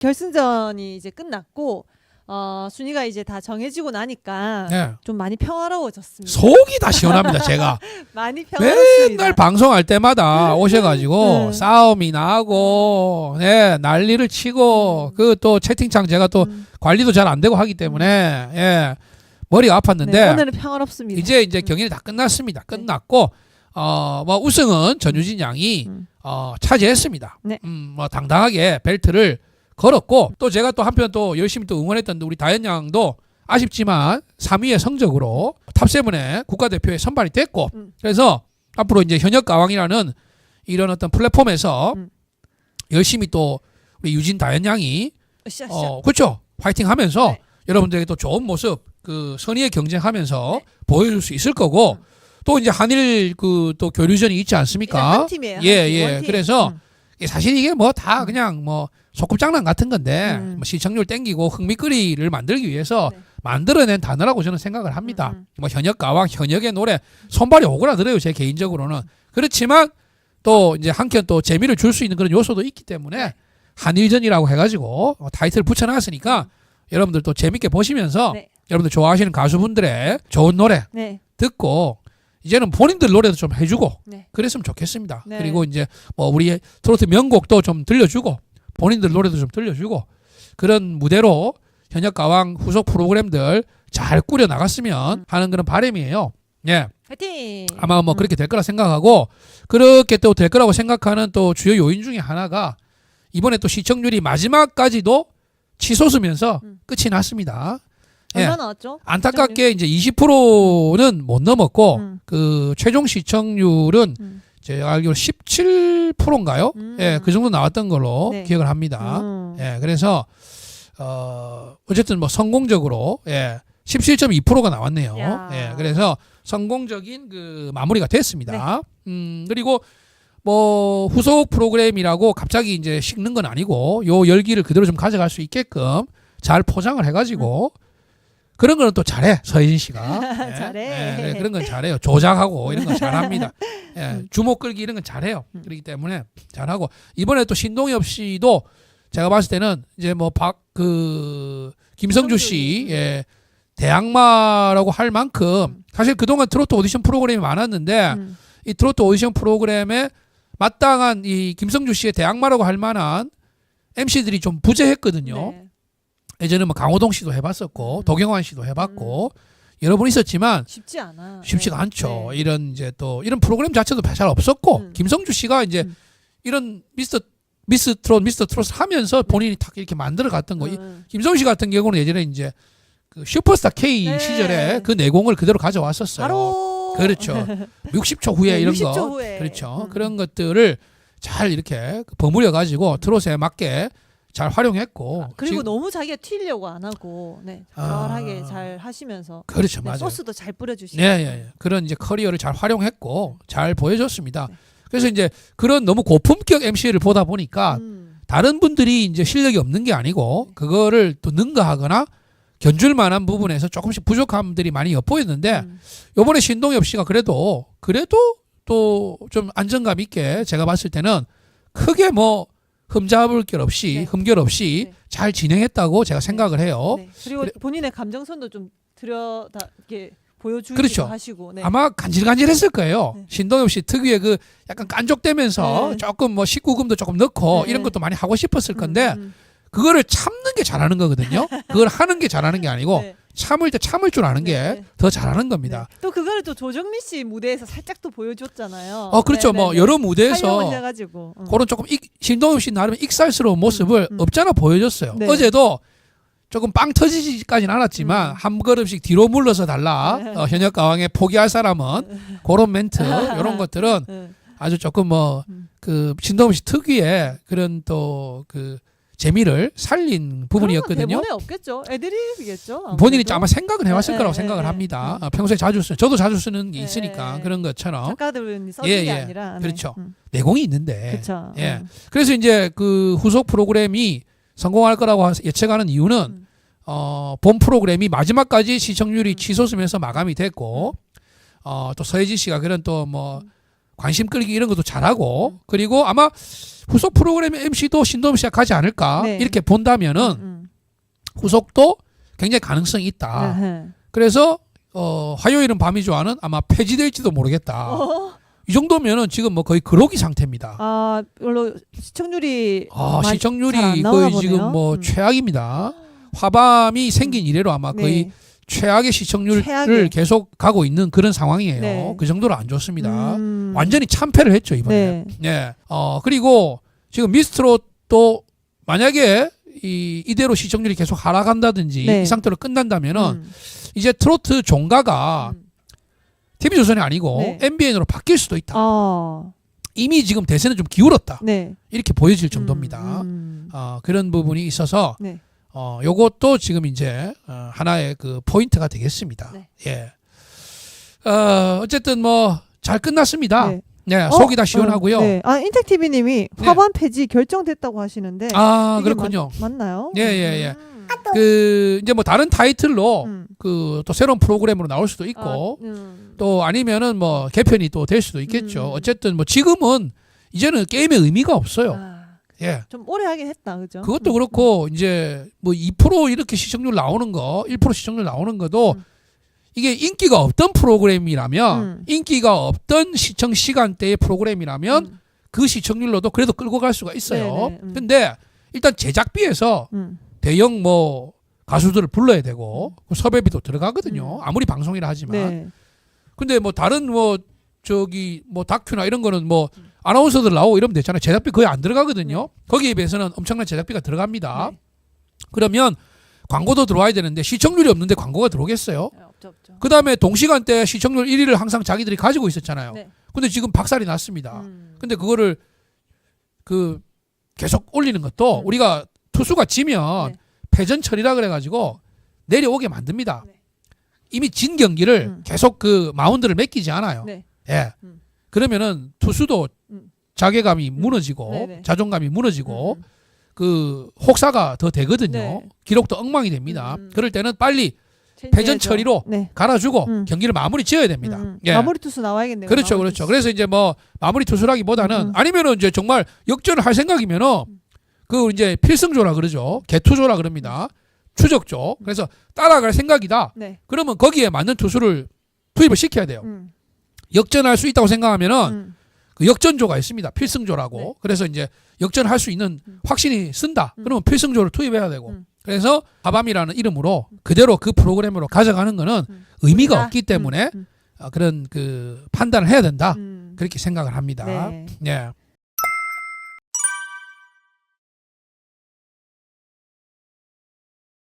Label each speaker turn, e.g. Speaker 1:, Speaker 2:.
Speaker 1: 결승전이 이제 끝났고 순위가 이제 다 정해지고 나니까
Speaker 2: 네.
Speaker 1: 좀 많이 평화로워졌습니다.
Speaker 2: 속이 다 시원합니다. 제가
Speaker 1: 많이 평화롭습니다.
Speaker 2: 맨날 방송할 때마다 오셔가지고
Speaker 1: 네.
Speaker 2: 싸움이 나고 난리를 치고 그 또 채팅창 제가 또 관리도 잘 안 되고 하기 때문에 머리가 아팠는데
Speaker 1: 네, 오늘은 평화롭습니다.
Speaker 2: 이제 경기는 다 끝났습니다. 끝났고 뭐 우승은 전유진 양이 차지했습니다.
Speaker 1: 네.
Speaker 2: 뭐 당당하게 벨트를 걸었고 또 제가 또 한편 또 열심히 또 응원했던 우리 다현 양도 아쉽지만 3위의 성적으로 탑7에 국가대표에 선발이 됐고 그래서 앞으로 이제 현역 가왕이라는 이런 어떤 플랫폼에서 열심히 또 우리 유진 다현 양이
Speaker 1: 으쌰으쌰.
Speaker 2: 그렇죠. 파이팅 하면서
Speaker 1: 네.
Speaker 2: 여러분들에게 또 좋은 모습 그 선의의 경쟁하면서
Speaker 1: 네.
Speaker 2: 보여줄 수 있을 거고 또 이제 한일 그 또 교류전이 있지 않습니까?
Speaker 1: 한 팀이에요.
Speaker 2: 예.
Speaker 1: 원팀.
Speaker 2: 그래서 사실 이게 뭐 다 그냥 뭐 소꿉장난 같은 건데 뭐 시청률 땡기고 흥미거리를 만들기 위해서
Speaker 1: 네.
Speaker 2: 만들어낸 단어라고 저는 생각을 합니다. 뭐 현역 가왕 현역의 노래 손발이 오그라들어요. 제 개인적으로는. 그렇지만 또 이제 한켠 또 재미를 줄 수 있는 그런 요소도 있기 때문에
Speaker 1: 네.
Speaker 2: 한일전이라고 해가지고 타이틀 붙여놨으니까 여러분들 또 재밌게 보시면서
Speaker 1: 네.
Speaker 2: 여러분들 좋아하시는 가수분들의 좋은 노래
Speaker 1: 네.
Speaker 2: 듣고 이제는 본인들 노래도 좀 해주고
Speaker 1: 네.
Speaker 2: 그랬으면 좋겠습니다.
Speaker 1: 네.
Speaker 2: 그리고 이제 뭐 우리 트로트 명곡도 좀 들려주고 본인들 노래도 좀 들려주고 그런 무대로 현역 가왕 후속 프로그램들 잘 꾸려 나갔으면 하는 그런 바람이에요. 예.
Speaker 1: 화이팅.
Speaker 2: 아마 뭐 그렇게 될 거라 생각하고 그렇게 또 될 거라고 생각하는 또 주요 요인 중에 하나가 이번에 또 시청률이 마지막까지도 치솟으면서 끝이 났습니다.
Speaker 1: 얼마 나왔죠?
Speaker 2: 안타깝게 이제 20%는 못 넘었고 그 최종 시청률은 제가 알기로 17%인가요? 예, 그 정도 나왔던 걸로
Speaker 1: 네.
Speaker 2: 기억을 합니다. 예, 그래서 어쨌든 뭐 성공적으로 17.2%가 나왔네요.
Speaker 1: 야.
Speaker 2: 예, 그래서 성공적인 그 마무리가 됐습니다. 그리고 뭐 후속 프로그램이라고 갑자기 이제 식는 건 아니고 요 열기를 그대로 좀 가져갈 수 있게끔 잘 포장을 해가지고 그런 거는 또 잘해 서혜진 씨가.
Speaker 1: 잘해.
Speaker 2: 예, 그런 건 잘해요. 조작하고 이런 건 잘합니다. 예, 주목 끌기 이런 건 잘해요. 그렇기 때문에 잘하고 이번에 또 신동엽 씨도 제가 봤을 때는 이제 뭐 김성주 씨 대항마라고 할 만큼 사실 그동안 트로트 오디션 프로그램이 많았는데 이 트로트 오디션 프로그램에 마땅한 이 김성주 씨의 대항마라고 할 만한 MC들이 좀 부재했거든요.
Speaker 1: 네.
Speaker 2: 예전에 뭐 강호동 씨도 해봤었고 도경환 씨도 해봤고 여러 분 있었지만
Speaker 1: 쉽지 않아.
Speaker 2: 쉽지가
Speaker 1: 네.
Speaker 2: 않죠.
Speaker 1: 네.
Speaker 2: 이런 이제 또 이런 프로그램 자체도 잘 없었고 김성주 씨가 이제 이런 미스 트롯 하면서 본인이 탁 이렇게 만들어 갔던 거. 김성주 씨 같은 경우는 예전에 이제 그 슈퍼스타 K
Speaker 1: 네.
Speaker 2: 시절에 그 내공을 그대로 가져왔었어요.
Speaker 1: 바로
Speaker 2: 그렇죠. 60초 후에
Speaker 1: 네,
Speaker 2: 이런
Speaker 1: 60초
Speaker 2: 거.
Speaker 1: 후에.
Speaker 2: 그렇죠. 그런 것들을 잘 이렇게 버무려 가지고 트롯에 맞게 잘 활용했고.
Speaker 1: 그리고
Speaker 2: 지금-
Speaker 1: 너무 자기가 튀려고 안 하고 적절하게 잘 하시면서
Speaker 2: 그렇죠. 맞아요.
Speaker 1: 소스도 잘 뿌려주시고.
Speaker 2: 예. 그런 이제 커리어를 잘 활용했고 잘 보여줬습니다.
Speaker 1: 네.
Speaker 2: 그래서 이제 그런 너무 고품격 MC를 보다 보니까 다른 분들이 이제 실력이 없는 게 아니고 그거를 또 능가하거나 견줄 만한 부분에서 조금씩 부족함들이 많이 엿보였는데 요번에 신동엽 씨가 그래도 또 좀 안정감 있게 제가 봤을 때는 크게 뭐 흠잡을 게 없이 흠결 없이
Speaker 1: 네.
Speaker 2: 잘 진행했다고 제가 생각을 해요.
Speaker 1: 네. 그리고 본인의 감정선도 좀 들여다 이렇게 보여주기도
Speaker 2: 그렇죠.
Speaker 1: 하시고. 네.
Speaker 2: 아마 간질간질했을 거예요.
Speaker 1: 네.
Speaker 2: 신동엽 씨 특유의 그 약간 깐족대면서
Speaker 1: 네.
Speaker 2: 조금 뭐 19금도 조금 넣고
Speaker 1: 네.
Speaker 2: 이런 것도 많이 하고 싶었을 건데 그거를 참는 게 잘하는 거거든요. 그걸 하는 게 잘하는 게 아니고
Speaker 1: 네.
Speaker 2: 참을 때 참을 줄 아는 게
Speaker 1: 네.
Speaker 2: 더 잘하는 겁니다.
Speaker 1: 네. 또 그거를 또 조정민 씨 무대에서 살짝 또 보여줬잖아요.
Speaker 2: 그렇죠. 뭐 여러 무대에서
Speaker 1: 활용을 해가지고.
Speaker 2: 그런 조금 신동엽 씨 나름의 익살스러운 모습을 없잖아 보여줬어요.
Speaker 1: 네.
Speaker 2: 어제도 조금 빵 터지지까지는 않았지만 한 걸음씩 뒤로 물러서 달라. 현역 가왕에 포기할 사람은 그런 멘트 이런 것들은
Speaker 1: 네.
Speaker 2: 아주 조금 뭐 그 신동엽 씨 특유의 그런 또 그 재미를 살린 부분이었거든요.
Speaker 1: 대본에 없겠죠. 애드립이겠죠.
Speaker 2: 본인이
Speaker 1: 아무래도.
Speaker 2: 아마 생각은 해왔을
Speaker 1: 네,
Speaker 2: 거라고
Speaker 1: 네,
Speaker 2: 생각을
Speaker 1: 네.
Speaker 2: 합니다. 평소에 자주 쓰는 저도 자주 쓰는 게
Speaker 1: 네,
Speaker 2: 있으니까
Speaker 1: 네.
Speaker 2: 그런 것처럼
Speaker 1: 작가들은 써준
Speaker 2: 예,
Speaker 1: 게
Speaker 2: 예.
Speaker 1: 아니라. 네.
Speaker 2: 그렇죠. 내공이 있는데.
Speaker 1: 그렇죠.
Speaker 2: 예. 그래서 이제 그 후속 프로그램이 성공할 거라고 예측하는 이유는 본 프로그램이 마지막까지 시청률이 치솟으면서 마감이 됐고 또 서혜진 씨가 그런 또 뭐 관심 끌기 이런 것도 잘하고 그리고 아마 후속 프로그램 MC도 신동엽 씨가 가지 않을까
Speaker 1: 네.
Speaker 2: 이렇게 본다면은 후속도 굉장히 가능성이 있다.
Speaker 1: 네.
Speaker 2: 그래서 화요일은 밤이 좋아는 아마 폐지될지도 모르겠다. 이 정도면은 지금 뭐 거의 그러기 상태입니다.
Speaker 1: 아, 별로 시청률이
Speaker 2: 아,
Speaker 1: 잘안
Speaker 2: 시청률이
Speaker 1: 나오나
Speaker 2: 거의
Speaker 1: 보네요.
Speaker 2: 지금 뭐 최악입니다. 화밤이 생긴 이래로 아마 거의
Speaker 1: 네.
Speaker 2: 최악의 시청률을
Speaker 1: 최악의.
Speaker 2: 계속 가고 있는 그런 상황이에요.
Speaker 1: 네.
Speaker 2: 그 정도로 안 좋습니다.
Speaker 1: 음.
Speaker 2: 완전히 참패를 했죠 이번에. 네. 그리고 지금 미스트롯도 만약에 이대로 시청률이 계속 하락한다든지
Speaker 1: 네.
Speaker 2: 이 상태로 끝난다면은
Speaker 1: 음.
Speaker 2: 이제 트로트 종가가 TV조선이 아니고
Speaker 1: 네.
Speaker 2: MBN으로 바뀔 수도 있다.
Speaker 1: 아,
Speaker 2: 이미 지금 대세는 좀 기울었다.
Speaker 1: 네.
Speaker 2: 이렇게 보여질 정도입니다. 그런 부분이 있어서
Speaker 1: 네.
Speaker 2: 요것도 지금 이제 하나의 그 포인트가 되겠습니다.
Speaker 1: 네.
Speaker 2: 예. 어쨌든 뭐 잘 끝났습니다.
Speaker 1: 네.
Speaker 2: 네, 속이 다 시원하고요.
Speaker 1: 네. 아, 인택TV님이 화반 폐지 결정됐다고 하시는데
Speaker 2: 아,
Speaker 1: 이게
Speaker 2: 그렇군요.
Speaker 1: 맞나요?
Speaker 2: 예, 예, 예. 그 이제 뭐 다른 타이틀로
Speaker 1: 음.
Speaker 2: 그 또 새로운 프로그램으로 나올 수도 있고 또 아니면은 뭐 개편이 또 될 수도 있겠죠. 어쨌든 뭐 지금은 이제는 게임의 의미가 없어요.
Speaker 1: 아,
Speaker 2: 예.
Speaker 1: 좀 오래 하긴 했다, 그죠?
Speaker 2: 그것도 그렇고 이제 뭐 2% 이렇게 시청률 나오는 거, 1% 시청률 나오는 것도 이게 인기가 없던 프로그램이라면 인기가 없던 시청 시간대의 프로그램이라면 그 시청률로도 그래도 끌고 갈 수가 있어요.
Speaker 1: 네네,
Speaker 2: 근데 일단 제작비에서 대형 뭐 가수들을 불러야 되고 섭외비도 들어가거든요. 아무리 방송이라 하지만.
Speaker 1: 네.
Speaker 2: 근데 뭐 다른 뭐 저기 뭐 다큐나 이런 거는 뭐 아나운서들 나오고 이러면 되잖아요. 제작비 거의 안 들어가거든요. 거기에 비해서는 엄청난 제작비가 들어갑니다.
Speaker 1: 네.
Speaker 2: 그러면 광고도 들어와야 되는데 시청률이 없는데 광고가 들어오겠어요?
Speaker 1: 없죠.
Speaker 2: 그 다음에 동시간대 시청률 1위를 항상 자기들이 가지고 있었잖아요.
Speaker 1: 네.
Speaker 2: 근데 지금 박살이 났습니다. 근데 그거를 그 계속 올리는 것도 우리가 투수가 지면
Speaker 1: 네.
Speaker 2: 패전 처리라 그래가지고 내려오게 만듭니다.
Speaker 1: 네.
Speaker 2: 이미 진 경기를 계속 그 마운드를 맡기지 않아요.
Speaker 1: 네.
Speaker 2: 예. 그러면은 투수도 자괴감이 무너지고
Speaker 1: 네네.
Speaker 2: 자존감이 무너지고 그 혹사가 더 되거든요.
Speaker 1: 네.
Speaker 2: 기록도 엉망이 됩니다. 그럴 때는 빨리 패전
Speaker 1: 체인지해야죠.
Speaker 2: 처리로
Speaker 1: 네.
Speaker 2: 갈아주고 경기를 마무리 지어야 됩니다. 예.
Speaker 1: 마무리 투수 나와야겠네요.
Speaker 2: 그렇죠,
Speaker 1: 마무리
Speaker 2: 그렇죠.
Speaker 1: 투수.
Speaker 2: 그래서 이제 뭐 마무리 투수라기보다는 아니면은 이제 정말 역전을 할 생각이면은 그 이제 필승조라 그러죠. 개투조라 그럽니다. 추적조. 그래서 따라갈 생각이다.
Speaker 1: 네.
Speaker 2: 그러면 거기에 맞는 투수를 투입을 시켜야 돼요. 역전할 수 있다고 생각하면은 그 역전조가 있습니다. 필승조라고.
Speaker 1: 네.
Speaker 2: 그래서 이제 역전할 수 있는 확신이 쓴다. 그러면 필승조를 투입해야 되고. 그래서 하밤이라는 이름으로 그대로 그 프로그램으로 가져가는 거는 의미가
Speaker 1: 의미가?
Speaker 2: 없기 때문에 그런 그 판단을 해야 된다.
Speaker 1: 음.
Speaker 2: 그렇게 생각을 합니다.
Speaker 1: 네.
Speaker 2: 예.